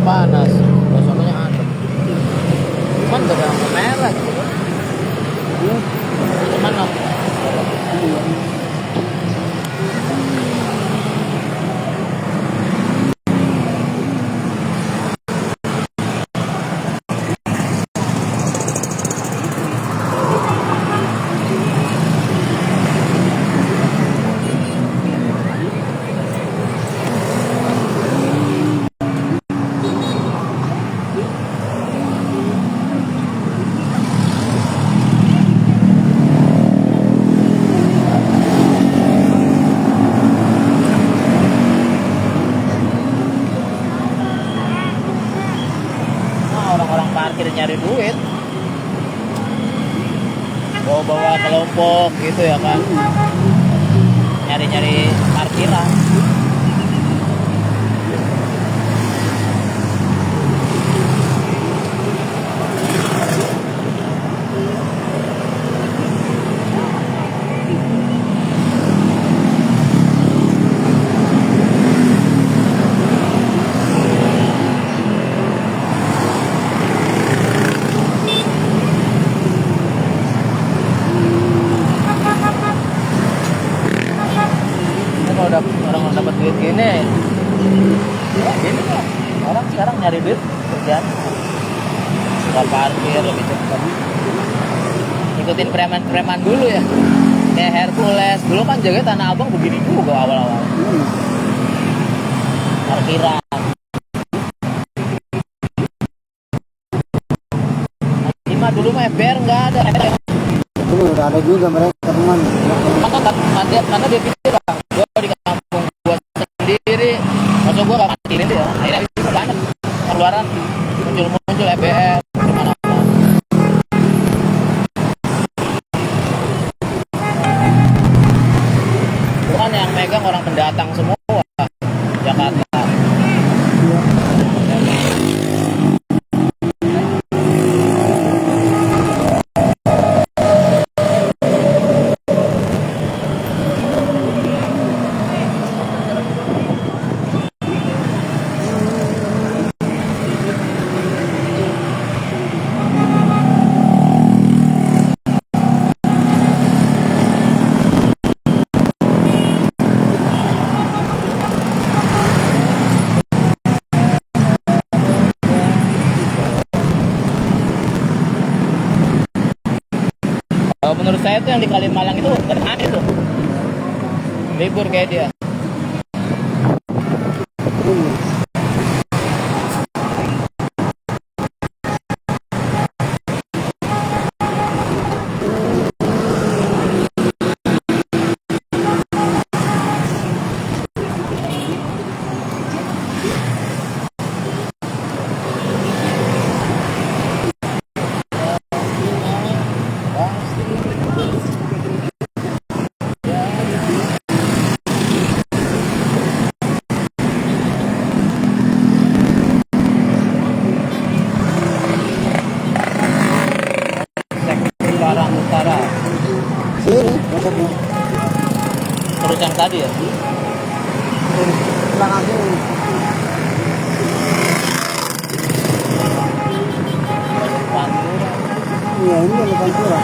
panas, sononya adem. Cuman gak ada merah gitu kan. Cuman orang-orang parkir nyari duit, bawa-bawa kelompok gitu ya kan, nyari-nyari parkiran. Kalau orang dapat duit gini, ya gini kok. Orang sekarang nyari duit kerjaan, nggak parkir lebih cepat. Ikutin preman-preman dulu ya, kayak Hercules dulu kan jaga Tanah Abang begini juga awal-awal. Parkiran. Lima dulu mah FBR nggak ada. Dulu udah ada juga mereka teman. Mana dia pikir bang, gue di kampung gue sendiri, maksud gue gak parkirin dia. Akhirnya bisa banyak pengeluaran, muncul FBR kemana-mana. Bukan yang megang orang pendatang semua Jakarta. Menurut saya tuh yang di Kalimalang itu aneh tuh, libur kayak dia. Utara. Sini, masuknya. Terus yang tadi ya? Belakang sini. Pantura. Iya, ini dari Pantura.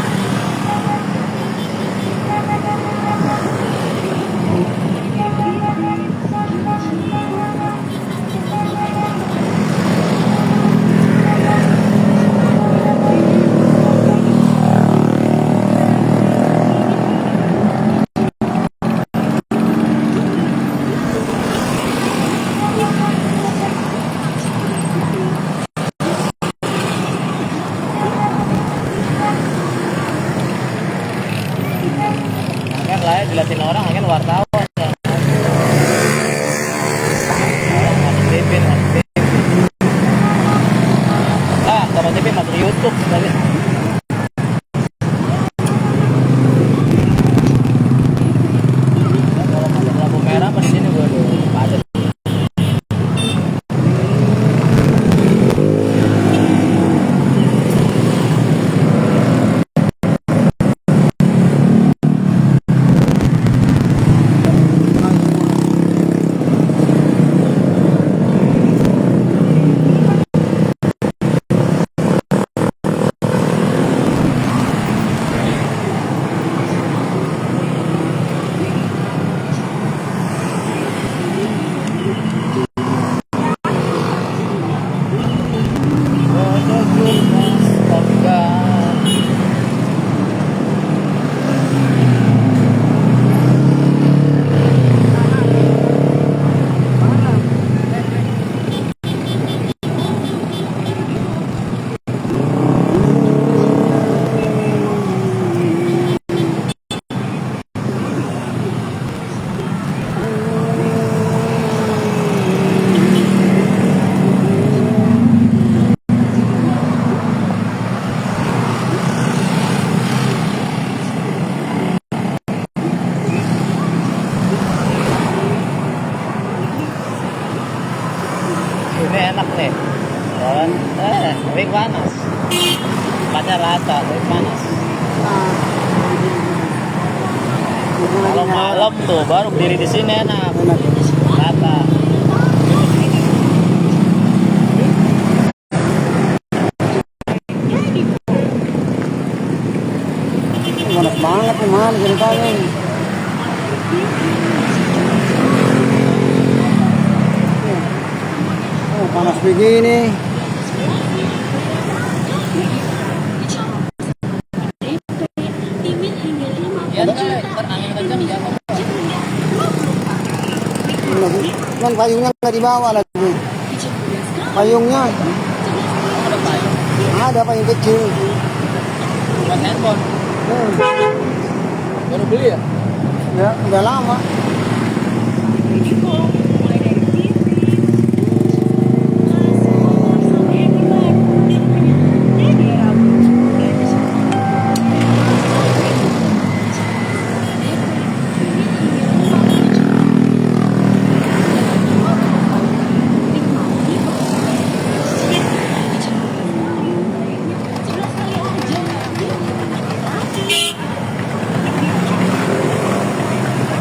Jalan, tapi panas. Tempatnya rata, tapi panas. Kalau malam tuh baru berdiri di sini enak. Rata. Panas banget nih man ceritanya. Oh, panas begini. Ya, ntar angin kencang jatuh. Kan payungnya nggak dibawa lagi. Payungnya Ada payung. ada payung kecil. Buat handphone. Baru beli ya? Ya, udah lama.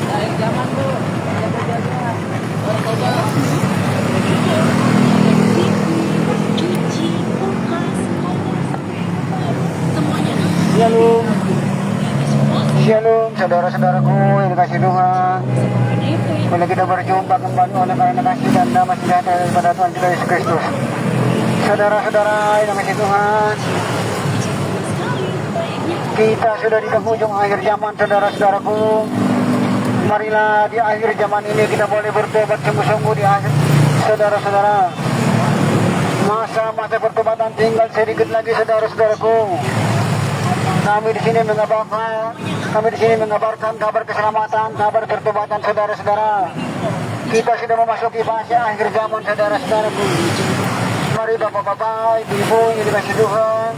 Dari zaman tuh, jaga-jaga. Baru coba. Shalom. Shalom, saudara-saudaraku yang dikasih Tuhan. Bila kita berjumpa kembali oleh karena kasih dan damai sejahtera daripada Tuhan kita Yesus Kristus. Saudara-saudara yang dikasih Tuhan, kita sudah di penghujung akhir zaman, saudara-saudaraku. Marilah di akhir zaman ini kita boleh bertobat sungguh-sungguh di akhir, saudara-saudara. Masa-masa pertobatan tinggal sedikit lagi, saudara-saudaraku. Kami di sini mengabarkan kabar keselamatan, kabar pertobatan, saudara-saudara. Kita sudah memasuki fase akhir zaman, saudara-saudaraku. Mari bapak-bapak, ibu-ibu yang dikasih Tuhan,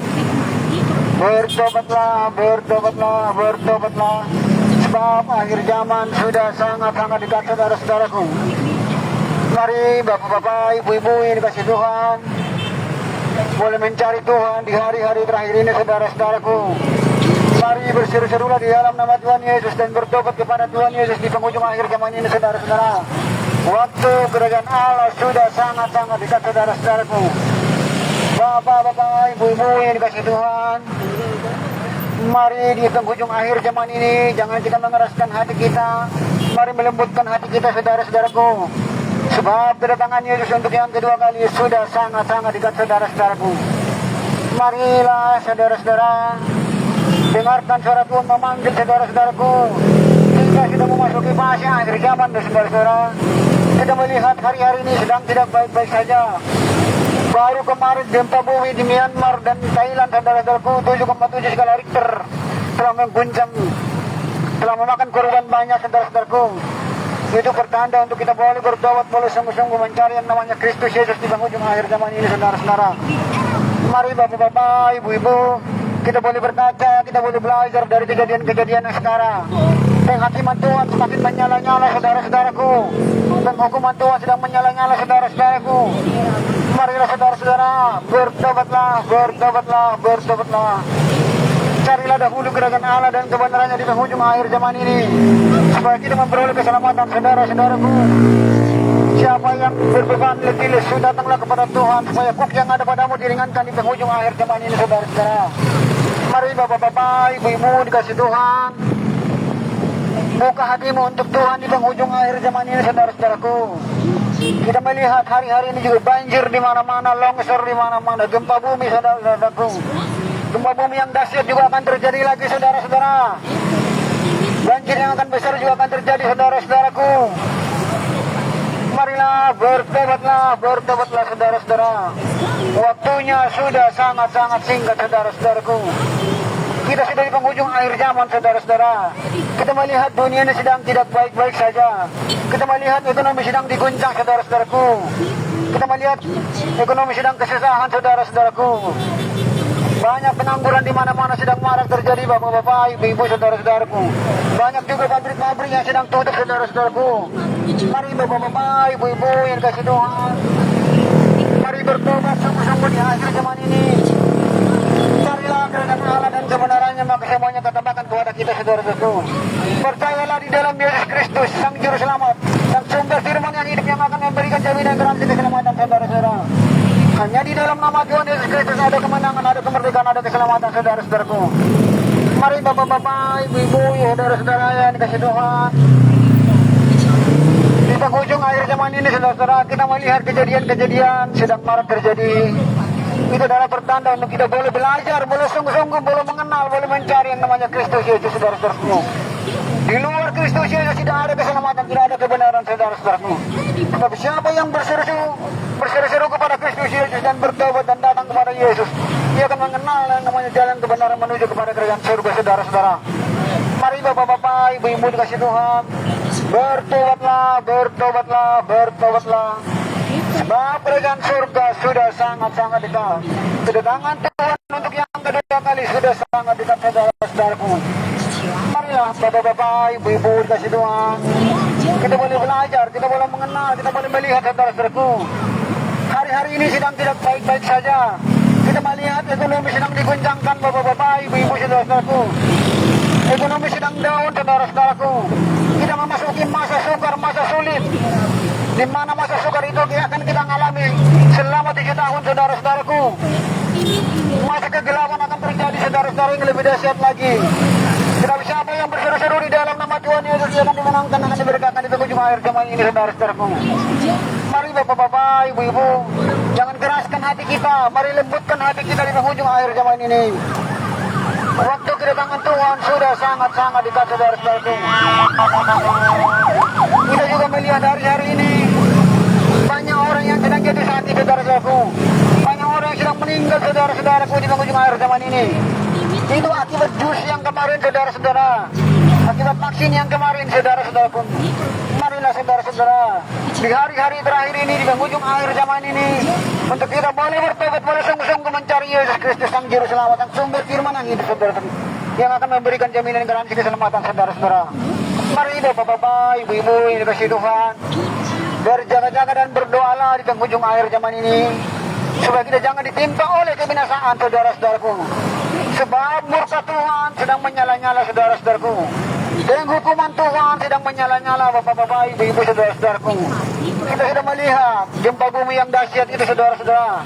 bertobatlah, bertobatlah, bertobatlah. Sebab akhir zaman sudah sangat-sangat dekat, saudara-saudaraku. Mari bapak-bapak, ibu-ibu yang dikasih Tuhan, boleh mencari Tuhan di hari-hari terakhir ini, saudara-saudaraku. Mari berseru-serulah di dalam nama Tuhan Yesus dan bertobat kepada Tuhan Yesus di penghujung akhir zaman ini, saudara-saudara. Waktu kerajaan Allah sudah sangat-sangat dekat, saudara-saudaraku. Bapak-bapak, ibu-ibu yang dikasih Tuhan, mari di penghujung akhir zaman ini jangan kita mengeraskan hati kita. Mari melembutkan hati kita, saudara-saudaraku. Sebab kedatangan Yesus untuk yang kedua kali sudah sangat-sangat dekat, saudara-saudaraku. Marilah, saudara-saudara, dengarkan suara Tuhan memanggil, saudara-saudaraku. Kita sudah memasuki fase akhir zaman, saudara-saudara. Kita melihat hari-hari ini sedang tidak baik-baik saja. Baru kemarin gempa bumi di Myanmar dan Thailand, saudara-saudaraku, 7,7 skala Richter telah mengguncang, telah memakan korban banyak, saudara-saudaraku. Itu pertanda untuk kita boleh bertobat, boleh sungguh-sungguh mencari yang namanya Kristus Yesus di penghujung akhir zaman ini, saudara-saudara. Mari bapak-bapak, ibu-ibu, kita boleh berkaca, kita boleh belajar dari kejadian-kejadian yang sekarang. Penghakiman Tuhan semakin menyala-nyala, saudara-saudaraku. Penghukuman Tuhan sedang menyala-nyala, saudara-saudaraku. Marilah saudara-saudara, bertobatlah, bertobatlah, bertobatlah. Carilah dahulu kerajaan Allah dan kebenarannya di penghujung akhir zaman ini, supaya kita memperoleh keselamatan, saudara-saudaraku. Siapa yang berbeban letih lesu, datanglah kepada Tuhan, supaya kuk yang ada padamu diringankan di penghujung akhir zaman ini, saudara-saudara. Mari bapak-bapak, ibu-ibu dikasih Tuhan, buka hatimu untuk Tuhan di penghujung akhir zaman ini, saudara-saudaraku. Kita melihat hari-hari ini juga banjir di mana-mana, longsor di mana-mana, gempa bumi, saudara-saudaraku. Gempa bumi yang dahsyat juga akan terjadi lagi, saudara-saudara. Banjir yang akan besar juga akan terjadi, saudara-saudaraku. Marilah bertobatlah, bertobatlah, saudara-saudara. Waktunya sudah sangat-sangat singkat, saudara-saudaraku. Kita sudah di penghujung akhir zaman, saudara-saudara. Kita melihat dunia ini sedang tidak baik-baik saja. Kita melihat ekonomi sedang diguncang, saudara-saudaraku. Kita melihat ekonomi sedang kesusahan, saudara-saudaraku. Banyak pengangguran di mana-mana sedang marak terjadi, bapak-bapak, ibu-ibu, saudara-saudaraku. Banyak juga pabrik-pabrik yang sedang tutup, saudara-saudaraku. Mari bapak-bapak, ibu-ibu yang kasih Tuhan, mari bertobat sama-sama. akhir zaman ini. Carilah kerajaan Allah dan kebenarannya, maka semuanya katakan kepada kita saudara-saudaraku. Percayalah di dalam Yesus Kristus, Sang Juru Selamat, Sang sumber firman yang hidup yang akan memberikan jaminan garansi keselamatan saudara-saudara. Hanya di dalam nama Tuhan Yesus Kristus ada kemenangan, ada kemerdekaan, ada keselamatan saudara-saudaraku. Mari bapak-bapak, ibu-ibu, saudara-saudara yang dikasih Tuhan. Di penghujung akhir zaman ini saudara-saudara, kita melihat kejadian-kejadian sedang marak terjadi. Itu adalah pertanda untuk kita boleh belajar, boleh sungguh-sungguh, boleh mengenal, boleh mencari yang namanya Kristus Yesus saudara-saudaraku. Di luar Kristus Yesus tidak ada keselamatan, tidak ada kebenaran saudara-saudaraku. Tetapi siapa yang berseru-seru kepada Kristus Yesus dan bertobat dan datang kepada Yesus, dia akan mengenal yang namanya jalan kebenaran menuju kepada kerajaan surga saudara-saudara. Mari bapak-bapak, ibu-ibu dikasih Tuhan, bertobatlah, bertobatlah, bertobatlah. Sebab kerajaan surga sudah sangat-sangat dekat. Kedatangan Tuhan untuk yang kedua kali sudah sangat dekat saudara-saudaraku. Marilah bapak-bapak, ibu-ibu dikasih Tuhan, kita boleh belajar, kita boleh mengenal, kita boleh melihat saudara-saudaraku. Hari-hari ini sedang tidak baik-baik saja. Kita melihat ekonomi sedang diguncangkan bapak-bapak, ibu-ibu saudara-saudaraku. Ekonomi sedang down saudara-saudaraku. Kita memasuki masa sukar, masa sulit, di mana masa sukar itu akan kita alami selama 7 tahun saudara-saudaraku. Masa kegelapan akan terjadi saudara-saudara yang lebih dahsyat lagi. Tetapi siapa yang berseru-seru di dalam nama Tuhan Yesus, dia akan dimenangkan, akan diberkatkan di penghujung akhir zaman ini saudara-saudaraku. Mari bapak-bapak, ibu-ibu, jangan keraskan hati kita, mari lembutkan hati kita di penghujung akhir zaman ini. Waktu kedatangan Tuhan sudah sangat-sangat dekat saudara-saudaraku. Kita juga melihat hari-hari ini banyak orang yang sedang jatuh hati saudara-saudaraku. Banyak orang yang sedang meninggal saudara-saudaraku di penghujung akhir zaman ini. Itu akibat jus yang kemarin saudara-saudara, akibat vaksin yang kemarin saudara-saudaraku. Marilah saudara-saudara, di hari-hari terakhir ini, di penghujung akhir zaman ini, untuk kita boleh bertobat, boleh sungguh-sungguh mencari Yesus Kristus Sang Juru Selamat, Sang sumber firman yang hidup saudara-saudara, yang akan memberikan jaminan garansi keselamatan saudara-saudara. Mari bapak-bapak, ibu-ibu yang dikasih Tuhan, berjaga-jaga dan berdoalah di penghujung akhir zaman ini, supaya kita jangan ditimpa oleh kebinasaan saudara-saudaraku. Sebab murka Tuhan sedang menyala-nyala saudara-saudaraku. Dan hukuman Tuhan sedang menyala-nyala bapak-bapak, ibu-ibu, saudara-saudaraku. Kita sudah melihat gempa bumi yang dahsyat itu saudara-saudara.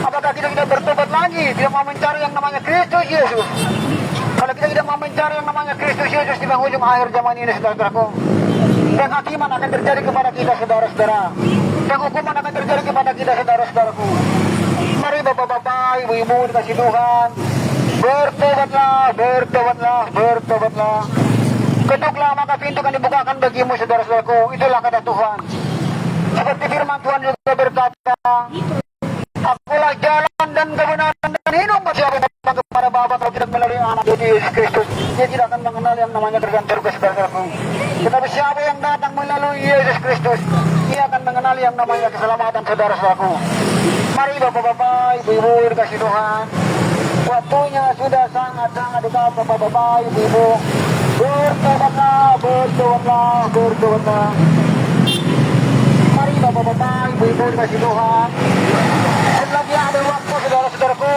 Apakah kita tidak bertobat lagi, tidak mau mencari yang namanya Kristus Yesus? Kalau kita tidak mau mencari yang namanya Kristus Yesus di penghujung akhir zaman ini saudara-saudaraku, penghakiman akan terjadi kepada kita saudara-saudara. Penghukuman akan terjadi kepada kita saudara-saudaraku. Mari bapak-bapak, ibu-ibu dikasih Tuhan, bertobatlah, bertobatlah, bertobatlah. Ketuklah maka pintu akan dibukakan bagimu saudara-saudaraku. Itulah kata Tuhan. Seperti firman Tuhan juga berkata, Akulah jalan dan kebenaran dan hidup. Siapa yang datang kepada Bapa kalau tidak melalui anak Yesus Kristus, dia tidak akan mengenal yang namanya kerajaan surga saudara-saudaraku. Tetapi siapa yang datang melalui Yesus Kristus, dia akan mengenal yang namanya keselamatan saudara-saudaraku. Mari bapak-bapak, ibu-ibu dikasih Tuhan, waktunya sudah sangat-sangat dekat bapak-bapak, ibu-ibu. Bertobatlah, bertobatlah, bertobatlah. Mari bapak-bapak, ibu-ibu dikasih Tuhan, selagi ada waktu saudara-saudaraku,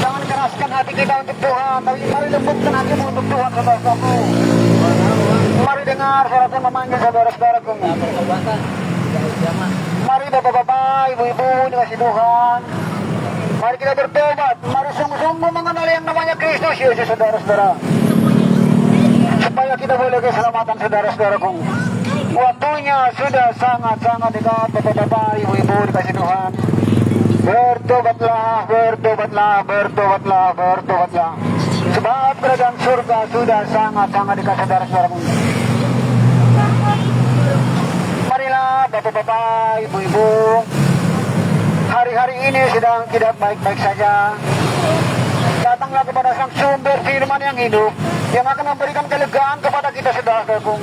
jangan keraskan hati kita untuk Tuhan, tapi mari lembutkan hatimu untuk Tuhan saudara-saudaraku. Mari dengar suara Tuhan memanggil saudara-saudaraku. Mari bapak-bapak, ibu-ibu dikasih Tuhan, mari kita bertobat, mari sungguh-sungguh mengenal yang namanya Kristus Yesus saudara-saudara, supaya kita boleh keselamatan saudara-saudaraku. Waktunya sudah sangat-sangat dekat bapak-bapak, ibu-ibu dikasih Tuhan. Bertobatlah, bertobatlah, bertobatlah, bertobatlah. Sebab kerajaan surga sudah sangat-sangat dekat saudara-saudaraku. Marilah bapak-bapak, ibu-ibu, hari-hari ini sedang tidak baik-baik saja. Datanglah kepada Sang sumber firman yang hidup, yang akan memberikan kelegaan kepada kita saudara-saudaraku.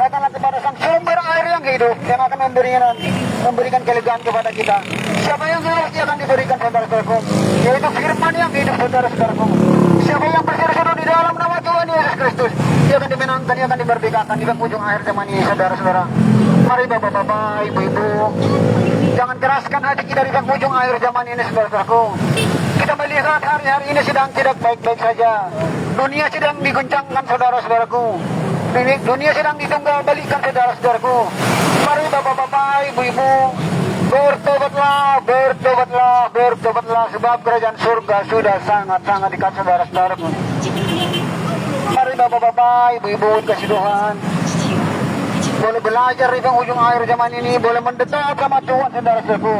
Datanglah kepada Sang sumber air yang hidup, yang akan memberikan kelegaan kepada kita. Siapa yang harus akan diberikan saudara-saudaraku, yaitu firman yang hidup saudara-saudaraku. Siapa yang berseru-seru di dalam nama Tuhan Yesus Kristus, dia akan dimenangkan, dia akan dimerdekakan di penghujung akhir zaman ini saudara-saudara. Mari bapak-bapak, ibu-ibu, Jangan keraskan hati kita di penghujung akhir zaman ini, saudaraku. Kita melihat hari-hari ini sedang tidak baik-baik saja. Dunia sedang diguncangkan, saudara-saudaraku. Dunia sedang ditunggal balikan, saudara-saudaraku. Mari bapak-bapak, ibu-ibu, bertobatlah, bertobatlah, bertobatlah, sebab kerajaan surga sudah sangat-sangat dekat, saudara-saudaraku. Mari bapak-bapak, ibu-ibu, kasih Tuhan, boleh belajar di penghujung akhir zaman ini, boleh mendekat sama Tuhan, saudara-saudaraku.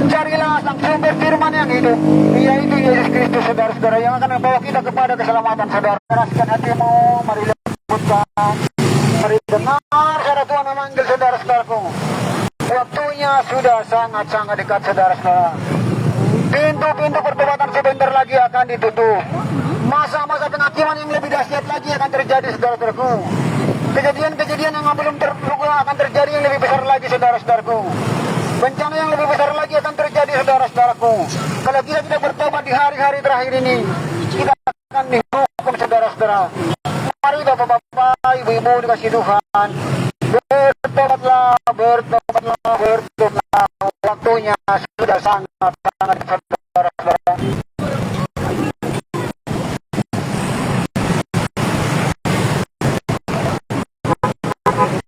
Carilah sang sumber firman yang hidup, yaitu Yesus Kristus, saudara-saudara, yang akan membawa kita kepada keselamatan, saudara. Keraskan hatimu, mari lembutkan, mari dengar suara Tuhan memanggil, saudara-saudaraku. Waktunya sudah sangat-sangat dekat, saudara-saudara. Pintu-pintu pertobatan sebentar lagi akan ditutup. Masa-masa penghakiman yang lebih dahsyat lagi akan terjadi, saudara-saudaraku. Kejadian-kejadian yang belum terluka akan terjadi yang lebih besar lagi, saudara-saudaraku. Bencana yang lebih besar lagi akan terjadi, saudara-saudaraku. Kalau kita tidak bertobat di hari-hari terakhir ini, kita akan dihukum, saudara-saudara. Mari bapak-bapak, ibu-ibu dikasih Tuhan, bertobatlah, bertobatlah, bertobatlah. Waktunya sudah sangat-sangat, saudara-saudara.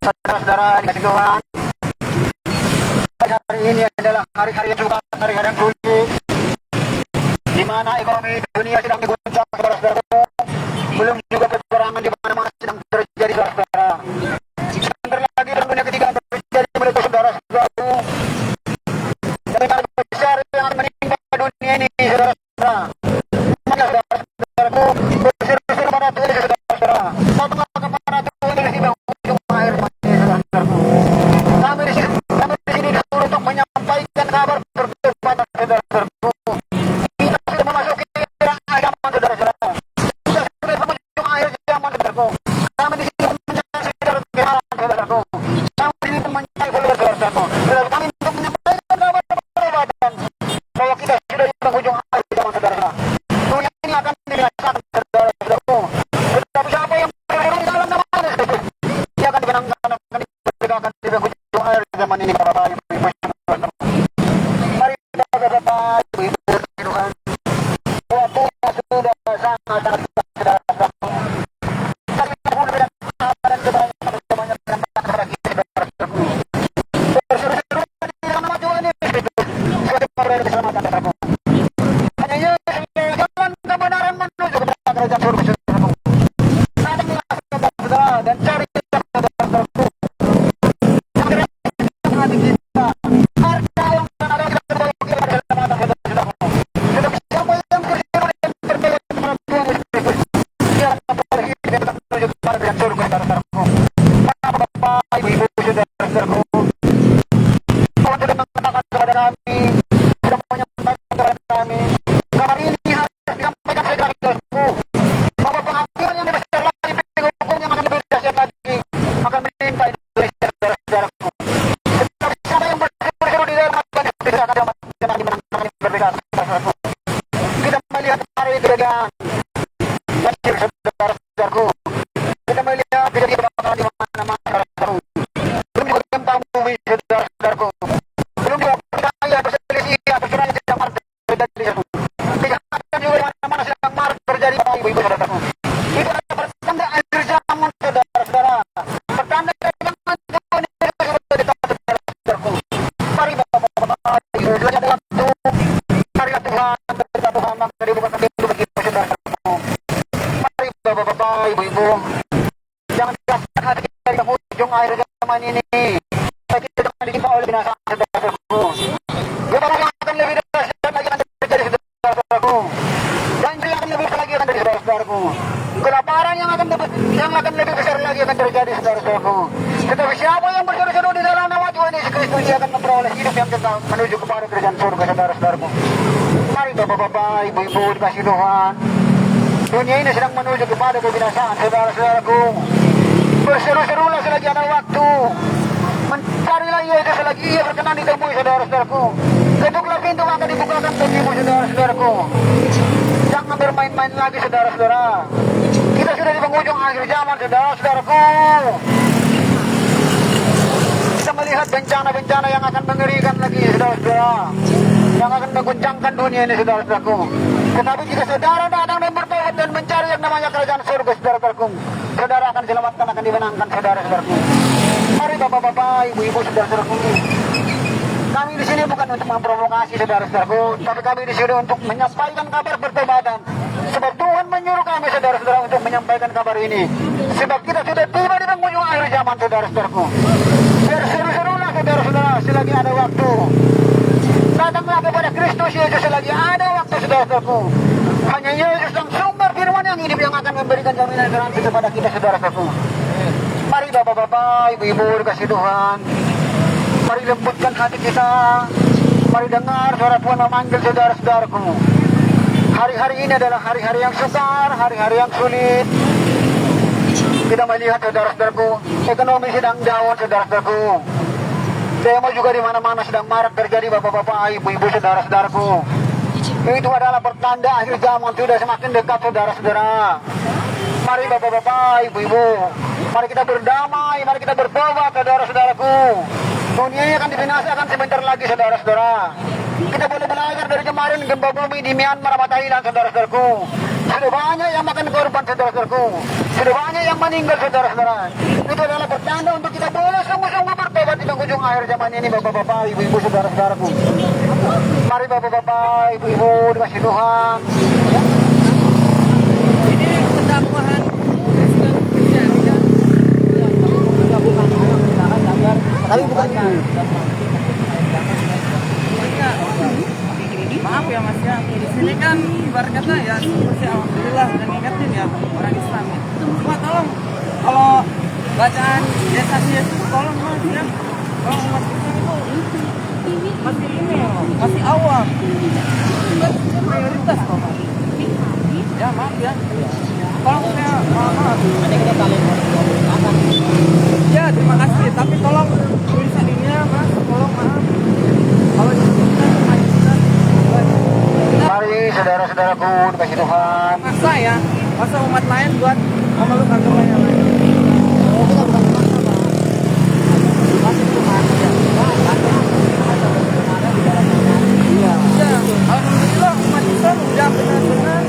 Saudara-saudara dikasih Tuhan, hari ini adalah hari-hari yang suka, hari-hari yang sulit, di mana ekonomi dunia sedang diguncang, saudara-saudara. Belum juga peperangan di mana-mana sedang terjadi, saudara-saudara. Sebentar lagi dunia ketiga terjadi, meletus, saudara-saudara. Dan hal besar yang akan menimpa dunia ini, saudara-saudara. Maka saudara-saudaraku, berseru-seru pada Tuhan, saudara-saudara. Datanglah kepada Tuhan di penghujung akhir zaman ini, saudara-saudaraku. Kami di sini disuruh untuk menyampaikan kabar pertobatan, saudara-saudaraku. Kita sudah memasuki akhir zaman, saudara-saudara. Kita sudah menunjuk akhir zaman, saudaraku. Kami di sini mencari saudara-saudara, saudaraku. Kami di sini mencari saudara-saudaraku. Kami untuk menyampaikan kabar pertobatan bahwa kita sudah di penghujung akhir zaman, saudara. Dunia ini akan dibinasakan, saudara-saudaraku. Tetapi siapa yang berada di dalam nama Yesus, dia akan dimenangkan, akan ditegakkan di penghujung akhir zaman ini, bapak-bapak, ibu-ibu, saudara-saudara. Mari bapak-bapak, ibu-ibu, Tuhan, waktunya sudah sangat-sangat, saudara-saudara. Kami mohon dan dan kebanyakan kepada kita, saudara-saudara. Berseru-seru di dalam nama Tuhan Yesus, sebagai pemberi keselamatan, saudaraku. Hanya Yesus jalan kebenaran menuju kepada kerajaan surga, saudaraku. Datanglah, saudara-saudara, dan cari kita, saudara-saudaraku. Hati kita, harta yang ada kita terbawa kita keselamatan, saudara-saudaraku. Tetapi siapa yang berseru dan berdoa kepada Tuhan Yesus Kristus, dia akan pergi dan menuju kepada kerajaan surga, saudara-saudaraku. Bapak-bapak, ibu-ibu, saudara-saudaraku, Tuhan sudah mengatakan kepada kami, sudah menyampaikan kepada kami, kabar ini harus disampaikan segera, saudaraku, bahwa penghakiman yang lebih besar lagi, hukum yang akan lebih dahsyat lagi, akan menimpa Indonesia, saudara-saudaraku. Tetapi siapa yang berseru di dalam hati kita akan zaman dimenangkan berbeda, saudara-saudaraku. Kita melihat hari kejadian banjir, saudara-saudaraku. Kita melihat kejadian kebakaran di mana-mana, saudara-saudaraku. Belum juga gempa bumi, saudara-saudaraku. Belum juga percaya berselisih, perceraian sedang marak terjadi, saudaraku. Kejahatan juga di mana-mana sedang marak terjadi, bapak, ibu-ibu, saudaraku. Itu adalah pertanda akhir zaman, saudara-saudara. Pertanda akhir zaman Tuhan Yesus sudah dekat, saudara-saudaraku. Mari bapak-bapak, ibu, belajar dalam waktu. Marilah Tuhan, berita Tuhan, maka dibukakan pintu bagi kita, saudara-saudaraku. Mari bapak-bapak, ibu-ibu, jangan dikasihkan hati kita di penghujung akhir zaman ini. Supaya kita jangan ditimpa oleh binasa, saudara-saudaraku. Gempa yang akan lebih dahsyat lagi akan terjadi, saudara-saudaraku. Banjir yang akan lebih besar lagi akan terjadi, saudara-saudaraku. Kelaparan yang akan lebih besar lagi akan terjadi, saudara-saudaraku. Tetapi siapa yang berseru-seru di dalam nama Tuhan Yesus Kristus, dia akan memperoleh hidup yang kekal menuju kepada kerajaan surga, saudara-saudaraku. Mari bapak-bapak, ibu-ibu dikasih Tuhan. Dunia ini sedang menuju kepada kebinasaan, saudara-saudaraku. Berseru-serulah selagi ada waktu. Mencarilah Yesus selagi ia berkenan ditemui, saudara-saudaraku. Ketuklah pintu akan dibukakan bagimu, saudara-saudaraku. Jangan bermain-main lagi, saudara-saudara. Kita sudah di penghujung akhir zaman, saudara-saudaraku. Kita melihat bencana-bencana yang akan mengerikan lagi, saudara-saudara, yang akan mengguncangkan dunia ini, saudara-saudaraku. Tetapi jika saudara datang dan bertobat dan mencari yang namanya kerajaan surga, saudara-saudaraku, saudara akan diselamatkan, akan dimenangkan, saudara-saudaraku. Mari bapak-bapak, ibu-ibu, saudara-saudaraku. Kami di sini bukan untuk memprovokasi, saudara-saudaraku, tapi kami di sini untuk menyampaikan kabar pertobatan. Sebab Tuhan menyuruh kami, saudara-saudara, untuk menyampaikan kabar ini. Sebab kita sudah tiba di penghujung akhir zaman, saudara-saudaraku. Berseru-serulah, saudara-saudara, selagi ada waktu. Datanglah kepada Kristus Yesus selagi ada waktu, saudara-saudaraku. Hanya Yesus yang sumber firman yang hidup yang akan memberikan jaminan garansi kepada kita, saudara-saudaraku. Mari bapak-bapak, ibu-ibu dikasih Tuhan. Mari lembutkan hati kita. Mari dengar suara Tuhan memanggil saudara-saudaraku. Hari-hari ini adalah hari-hari yang sukar, hari-hari yang sulit. Kita melihat, saudara-saudaraku, ekonomi sedang down, saudara-saudaraku. Demo juga di mana-mana sedang marak terjadi, bapak-bapak, ibu-ibu, saudara-saudaraku. Itu adalah pertanda akhir zaman sudah semakin dekat, saudara-saudara. Mari bapak-bapak, ibu-ibu, mari kita berdamai, mari kita bertobat, saudara-saudaraku. Dunia ini akan dibinasakan sebentar lagi, saudara-saudara. Kita boleh belajar dari kemarin gempa bumi di Myanmar sama Thailand, saudara-saudaraku. Sudah banyak yang makan korban, saudara-saudaraku. Sudah banyak yang meninggal, saudara-saudara. Itu adalah pertanda untuk kita boleh sungguh-sungguh bertobat di penghujung akhir zaman ini, bapak-bapak, ibu-ibu, saudara-saudaraku. Mari bapak-bapak, ibu-ibu, dikasih Tuhan. Ini pendakwahan Tapi bukan itu. maaf ya Mas ya, di sini kan ibarat kata ya masih alhamdulillah dan ingetin ya orang Islam ya. Cuma tolong kalau bacaan desas Yesus tolong Mas ya, kalau umat Islam itu masih ini masih awam, kan mayoritas kok Mas. Ya maaf ya, tolong saya maaf. Nanti kita saling akan. Ya terima kasih, tapi tolong tulisan ini ya Mas, tolong maaf. Kalau kita kemajuan Mari saudara-saudaraku dikasih Tuhan. masa ya, masa umat lain buat memeluk agama yang lain. Oh, kita bukan memaksa, Pak. Masih Tuhan. Iya. Ya, alhamdulillah umat Islam udah benar-benar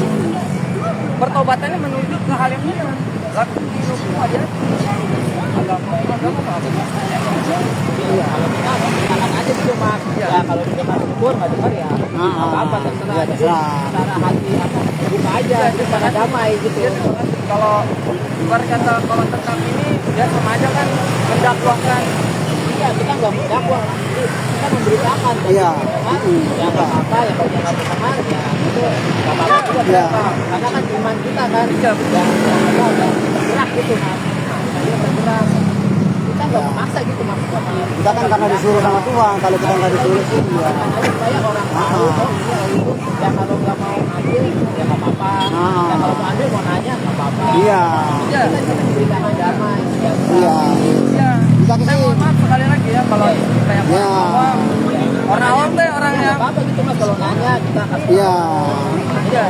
pertobatannya menuju ke hal yang benar. Lalu didukung aja agama apa? Iya, kalau kita akan aja gitu, Mas. Ya, kalau kita nggak syukur, nggak dengar ya. Apa-apa terserah. Jadi cara hati apa buka aja, cara damai gitu. Ya, terima kasih. Kalau ibarat kata kalau tetap ini ya sama aja kan mendakwahkan. Iya, kita nggak mendakwah, kita memberitakan. Iya. Ya nggak apa-apa, ya kalau nggak berteman ya itu nggak apa-apa juga. Iya. Karena kan iman kita kan, Iya, betul. ya bergerak gitu, Mas. Dia bergerak. Kita nggak memaksa gitu, Mas. Kita kan karena disuruh sama Tuhan. Kalau kita nggak disuruh sih, ya. Aja supaya orang tahu, oh iya itu. Ya kalau nggak mau ambil, ya nggak apa-apa. Ya kalau mau ambil, mau nanya, nggak apa-apa. Iya. Ya, Kita cuma memberikan damai. Ya. Iya. ya. Kita Saya mohon maaf sekali lagi ya kalau kayak Ya. orang awam deh orang Nggak yang apa-apa gitu, Mas. Kalau nanya, kita kasih. Iya. Ya,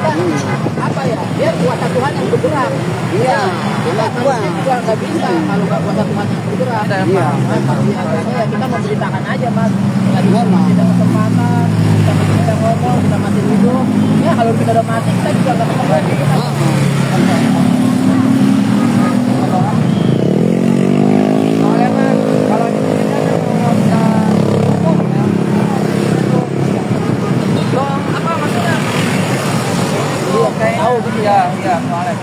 apa ya? Dia kuasa Tuhan yang bergerak. Iya. Kita manusia juga nggak bisa kalau nggak kuasa Tuhan yang bergerak. Ada, Iya. Mas, kalau biasanya ya kita memberitakan aja, Mas. Nggak Memang. kita kesempatan, kita masih bisa ngomong, kita masih hidup. Ya kalau kita udah mati, kita juga nggak ketemu lagi. soalnya kan kalau di sini kan nggak bisa hukum ya. Dong apa maksudnya? Iya, Kayaknya tahu gitu ya, iya soalnya.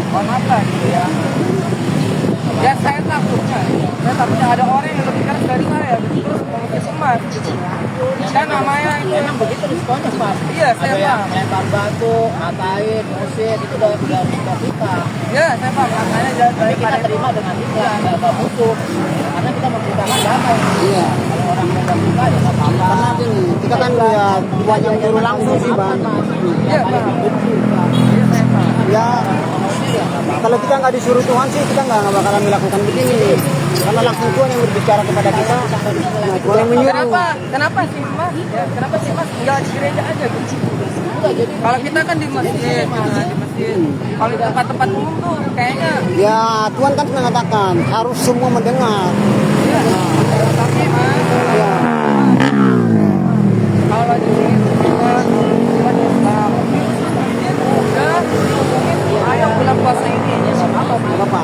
Mohon maaf lah gitu ya. Ya saya takutnya ada orang yang lebih keras dari saya gitu, terus mengukis emas gitu. Kan namanya itu Memang begitu responnya, Mas. Iya, saya Ada yang paham. lempar batu, ngatain, musik, itu udah kita. Ya saya paham makanya Tapi kita daripada terima dengan ikhlas, nggak musuh. Karena kita memberitakan damai. Iya. Kalau orang yang nggak suka, ya nggak apa-apa. Karena gini, kita kan ya Tuhan yang nyuruh langsung sih, Bang. Iya, paham. Iya saya paham. Ya, kalau kita nggak disuruh Tuhan sih, kita nggak bakalan melakukan begini. Karena langsung Tuhan yang berbicara kepada kita. Nah, Tuhan yang menyuruh. Kenapa sih Mas? Ya, kenapa sih Mas nggak di gereja aja gitu? Enggak, jadi Kalau kita kan di masjid, gitu kan, di masjid. Kalau di tempat-tempat umum tuh kayaknya Ya, Tuhan kan mengatakan harus semua mendengar. Tapi mas, Ya. kalau di sini umat Islam udah ayo bulan puasa ini Apa?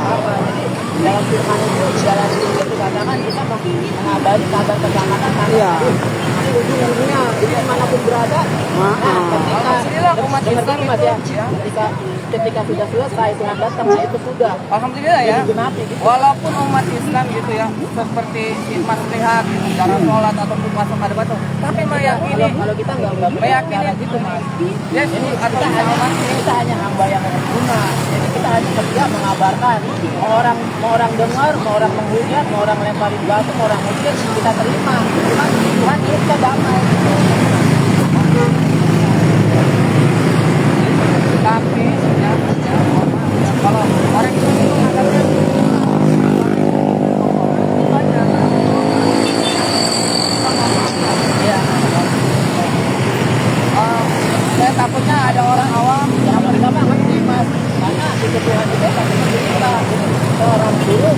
Dalam firman itu dalam itu dikatakan kita mengabari kabar keselamatan. Iya. Nanti ujung-ujungnya itu dimanapun berada. Alhamdulillah umat Islam Mas ya, itu ya. ketika sudah selesai Tuhan datang, nah itu sudah Alhamdulillah ya. digenapi gitu. Walaupun umat Islam gitu ya, seperti si Mas lihat gitu, cara sholat ataupun puasa pada batu, tapi meyakini, Kalau kita nggak meyakini gitu mas. Yesus atau Kita Isa hanya, Al-Masih. kita hanya hamba yang berguna. Jadi kita hanya kerja mengabarkan. Mau orang dengar, mau orang menghujat, mau orang lemparin batu, mau orang ngusir, kita terima. Tuhan kita damai. Tapi ya, kalau orang itu mengatakan Ya. saya takutnya ada orang awam Kenapa kita banget sih mas? Karena di Tuhan kita kita seorang guru,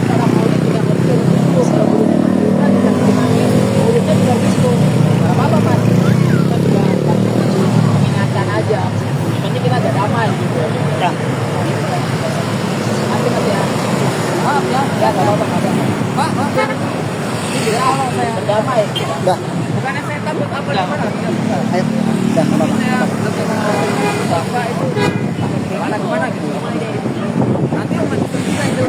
seorang murid juga betul itu kalau gurunya kita tidak dimaki, muridnya juga gitu. Gak apa-apa mas, kita juga mengingatkan aja. Penting kita ada damai gitu. Ya. Nanti mas ya. maaf ya, Ya gak apa-apa mas. Pak, Ini kalau saya berdamai. Dah. bukannya saya takut apa gimana? Ayo. Dah, apa? Saya lebih bapak itu gimana gitu. Nanti umat Islam kita itu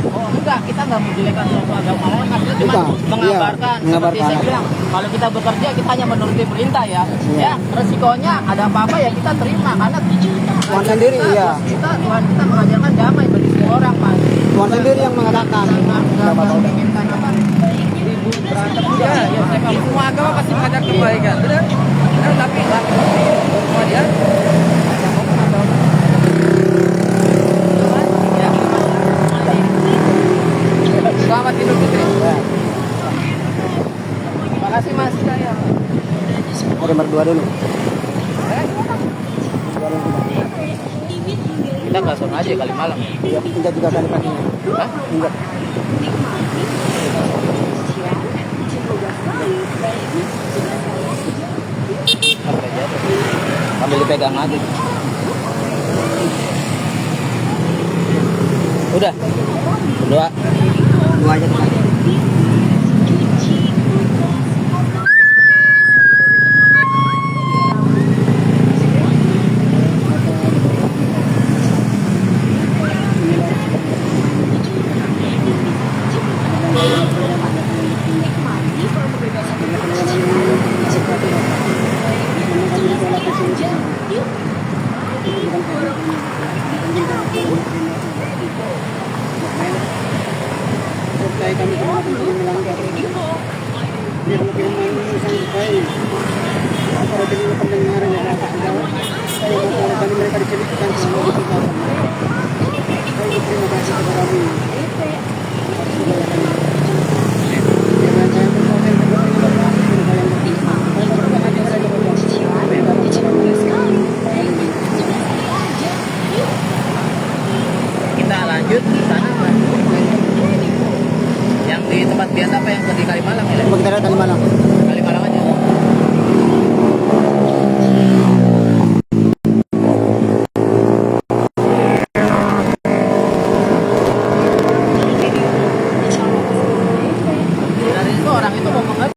Oh enggak, kita nggak menjelekan suatu agama lain, maksudnya cuma Bukan. mengabarkan. Iya, mengabarkan. Seperti saya bilang, kalau kita bekerja kita hanya menuruti perintah ya. Iya. Ya, resikonya ada apa-apa ya kita terima karena Tuhan sendiri, iya. Tuhan kita mengajarkan damai bagi semua orang, Mas. Tuhan sendiri yang mengatakan. Nggak Apa? menginginkan apa? Ribut berantem juga. ya, saya paham. Semua agama pasti mengajak kebaikan, benar? Benar, tapi semua dia selamat Idul Fitri. Terima kasih Mas. Mari berdua dulu. Kita nggak sono aja kali malam. Ya, 3 kali paginya. Hah? Enggak. Sampai jatuh. Sambil dipegang aja. Udah. Berdua. Dua aja kita. Saya kami teman-teman yang melanggar. Biar lebih menyusahkan saya. Para pendengar yang dapat menjawab, saya mengharapkan mereka diceritakan semua kita. Saya berterima kasih kepada kami. Jangan saya berkata yang terbaik kepada kalian. Saya berterima kasih kepada Kita lanjut di sana Mas. Yang di tempat biasa apa yang di Kalimalang ya? Kita datang di Malang.